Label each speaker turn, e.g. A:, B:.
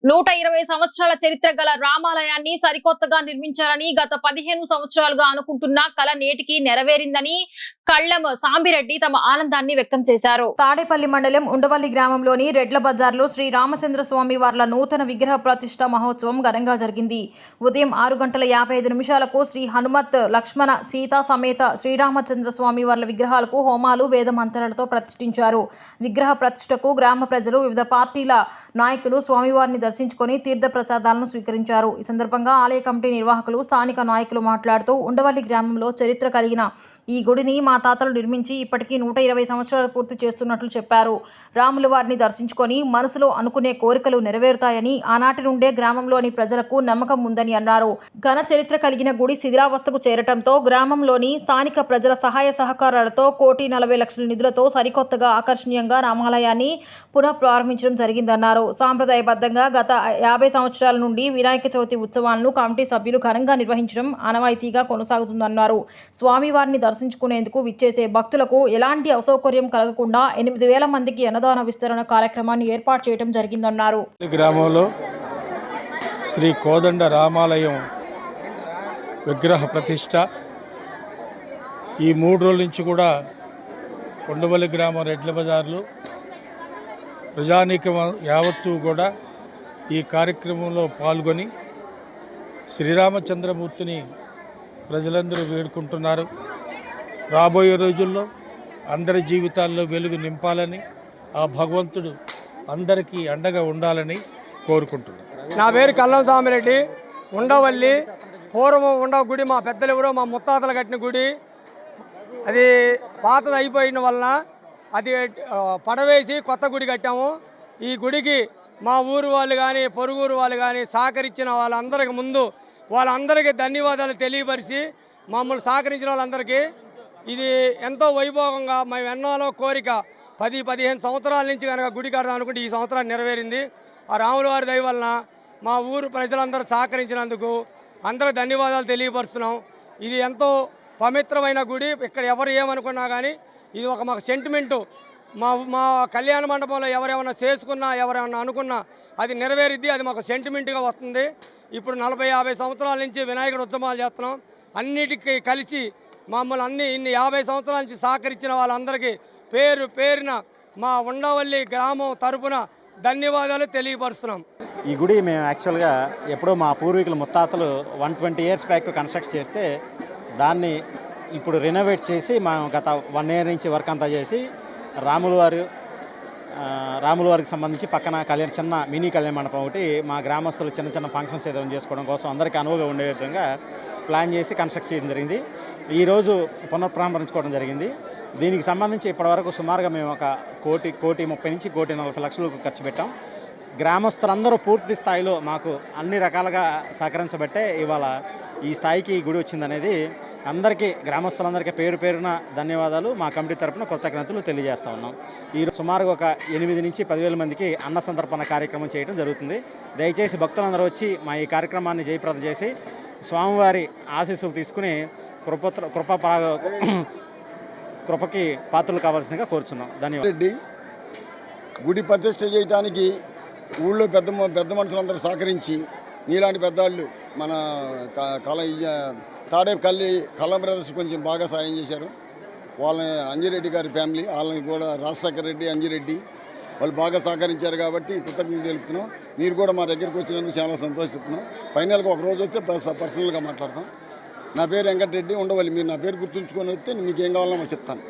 A: 120 సంవత్సరాల చరిత్ర గల రామాలయాన్ని సరికొత్తగా నిర్మించాలని గత 15 సంవత్సరాలుగా అనుకుంటున్న కల నేటికి నెరవేరిందని కళ్లం సాంబిరెడ్డి తమ ఆనందాన్ని వ్యక్తం చేశారు. తాడేపల్లి మండలం ఉండవల్లి గ్రామంలోని రెడ్ల బజార్లో శ్రీ రామచంద్ర స్వామి వార్ల నూతన విగ్రహ ప్రతిష్ఠ మహోత్సవం ఘనంగా జరిగింది. ఉదయం 6:55 శ్రీ హనుమత్ లక్ష్మణ సీతా సమేత శ్రీరామచంద్ర స్వామి వార్ల విగ్రహాలకు హోమాలు వేద మంత్రాలతో ప్రతిష్ఠించారు. విగ్రహ ప్రతిష్ఠకు గ్రామ ప్రజలు వివిధ పార్టీల నాయకులు స్వామివారిని దర్శించుకొని తీర్థ ప్రసాదాలను స్వీకరించారు. ఈ సందర్భంగా ఆలయ కమిటీ నిర్వాహకులు, స్థానిక నాయకులు మాట్లాడుతూ ఉండవల్లి గ్రామంలో చరిత్ర కలిగిన ఈ గుడిని మా తాతలు నిర్మించి ఇప్పటికీ 120 సంవత్సరాలు పూర్తి చేస్తున్నట్లు చెప్పారు. రాముల వారిని దర్శించుకొని మనసులో అనుకునే కోరికలు నెరవేరుతాయని ఆనాటి నుండే గ్రామంలోని ప్రజలకు నమ్మకం ఉందని అన్నారు. ఘన చరిత్ర కలిగిన గుడి శిథిలావస్థకు చేరటంతో గ్రామంలోని స్థానిక ప్రజల సహాయ సహకారాలతో 1,40,00,000 నిధులతో సరికొత్తగా ఆకర్షణీయంగా రామాలయాన్ని పునః ప్రారంభించడం జరిగిందన్నారు. సాంప్రదాయబద్ధంగా గత 50 సంవత్సరాల నుండి వినాయక చవితి ఉత్సవాలను కమిటీ సభ్యులు ఘనంగా నిర్వహించడం ఆనవాయితీగా కొనసాగుతుందన్నారు. స్వామివారిని దర్శించుకునేందుకు విచ్చేసే భక్తులకు ఎలాంటి అసౌకర్యం కలగకుండా 8,000 మందికి అన్నదాన విస్తరణ కార్యక్రమాన్ని ఏర్పాటు చేయడం జరిగిందన్నారు.
B: గ్రామంలో శ్రీ కోదండ రామాలయం విగ్రహ ప్రతిష్ట ఈ 3 రోజుల నుంచి కూడా ఉండవల్లి గ్రామం రెడ్ల బజార్లో ప్రజానీకం యావత్తు కూడా ఈ కార్యక్రమంలో పాల్గొని శ్రీరామచంద్రమూర్తిని ప్రజలందరూ వేడుకుంటున్నారు. రాబోయే రోజుల్లో అందరి జీవితాల్లో వెలుగు నింపాలని, ఆ భగవంతుడు అందరికీ అండగా ఉండాలని కోరుకుంటున్నాను.
C: నా పేరు కల్లం సామిరెడ్డి. ఉండవల్లి పూర్వం ఉండవ గుడి మా పెద్దలు ఎవరో మా ముత్తాతలు కట్టిన గుడి. అది పాతది అయిపోయిన వలన అది పడవేసి కొత్త గుడి కట్టాము. ఈ గుడికి మా ఊరు వాళ్ళు కానీ పొరుగురు వాళ్ళు కానీ సహకరించిన వాళ్ళందరికి ముందు వాళ్ళందరికీ ధన్యవాదాలు తెలియపరిచి మమ్మల్ని సహకరించిన వాళ్ళందరికీ ఇది ఎంతో వైభోగంగా మేము ఎన్నోలో కోరిక 10-15 సంవత్సరాల నుంచి కనుక గుడి కడదాం అనుకుంటే ఈ సంవత్సరాన్ని నెరవేరింది. ఆ రాముల వారి దయ వలన మా ఊరు ప్రజలందరూ సహకరించినందుకు అందరికి ధన్యవాదాలు తెలియపరుస్తున్నాం. ఇది ఎంతో పవిత్రమైన గుడి. ఇక్కడ ఎవరు ఏమనుకున్నా కానీ ఇది ఒక మాకు సెంటిమెంటు. మా కళ్యాణ మండపంలో ఎవరేమన్నా చేసుకున్నా ఎవరేమన్నా అనుకున్నా అది నెరవేరిద్ది. అది మాకు సెంటిమెంట్గా వస్తుంది. ఇప్పుడు 40-50 సంవత్సరాల నుంచి వినాయకుడు ఉత్సవాలు చేస్తున్నాం. అన్నిటికీ కలిసి మమ్మల్ని ఇన్ని 50 సంవత్సరాల నుంచి సహకరించిన వాళ్ళందరికీ పేరు పేరున మా ఉండవల్లి గ్రామం తరపున ధన్యవాదాలు తెలియపరుస్తున్నాం.
D: ఈ గుడి మేము యాక్చువల్గా ఎప్పుడో మా పూర్వీకులు ముత్తాతలు 120 ఇయర్స్ బ్యాక్ కన్స్ట్రక్ట్ చేస్తే దాన్ని ఇప్పుడు రెనోవేట్ చేసి మా గత 1 ఇయర్ నుంచి వర్క్ అంతా చేసి రాముల వారికి సంబంధించి పక్కన చిన్న మినీ కళ్యాణ మండపం ఒకటి మా గ్రామస్తులు చిన్న ఫంక్షన్స్ ఏదైనా చేసుకోవడం కోసం అందరికీ అనువుగా ఉండే విధంగా ప్లాన్ చేసి కన్స్ట్రక్ట్ చేయడం జరిగింది. ఈరోజు పునఃప్రారంభించుకోవడం జరిగింది. దీనికి సంబంధించి ఇప్పటివరకు సుమారుగా మేము ఒక 1,30,00,000 నుంచి 1,40,00,000 ఖర్చు పెట్టాం. గ్రామస్తులందరూ పూర్తి స్థాయిలో మాకు అన్ని రకాలుగా సహకరించబట్టే ఇవాళ ఈ స్థాయికి ఈ గుడి వచ్చిందనేది అందరికీ గ్రామస్తులందరికీ పేరు పేరున ధన్యవాదాలు మా కమిటీ తరపున కృతజ్ఞతలు తెలియజేస్తూ ఉన్నాం. ఈరోజు సుమారుగా ఒక 8 నుంచి 10,000 మందికి అన్న సంతర్పణ కార్యక్రమం చేయడం జరుగుతుంది. దయచేసి భక్తులందరూ వచ్చి మా ఈ కార్యక్రమాన్ని జయప్రదం చేసి స్వామివారి ఆశీస్సులు తీసుకుని కృపకి పాత్రలు కావాల్సిందిగా కోరుచున్నాం. ధన్యవాదాలు.
E: గుడి ప్రతిష్ఠ చేయడానికి ఊళ్ళో పెద్ద మనుషులందరూ సహకరించి నీలాంటి పెద్దవాళ్ళు మన కల్లం బ్రదర్స్ కొంచెం బాగా సాయం చేశారు. వాళ్ళని అంజిరెడ్డి గారి ఫ్యామిలీ వాళ్ళని కూడా రాజశేఖర రెడ్డి, అంజిరెడ్డి వాళ్ళు బాగా సహకరించారు కాబట్టి కృతజ్ఞతలు తెలుపుతున్నాం. మీరు కూడా మా దగ్గరికి వచ్చినందుకు చాలా సంతోషిస్తున్నాం. ఫైనల్గా ఒక రోజు వస్తే పర్సనల్గా మాట్లాడతాం. నా పేరు వెంకటరెడ్డి ఉండవల్లి. మీరు నా పేరు గుర్తుంచుకొని వస్తే మీకు ఏం కావాలో చెప్తాను.